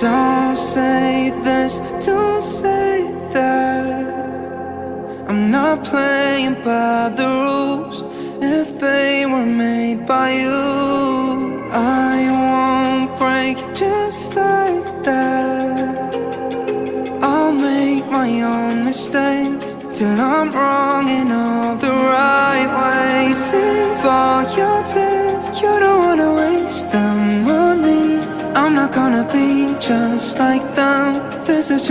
Don't say this, don't say that. I'm not playing by the rules if they were made by you. I won't break just like that. I'll make my own mistakes till I'm wrong in all the right ways. Save all your tears, you don't wanna waste them on me. I'm not gonna be just like them. This is just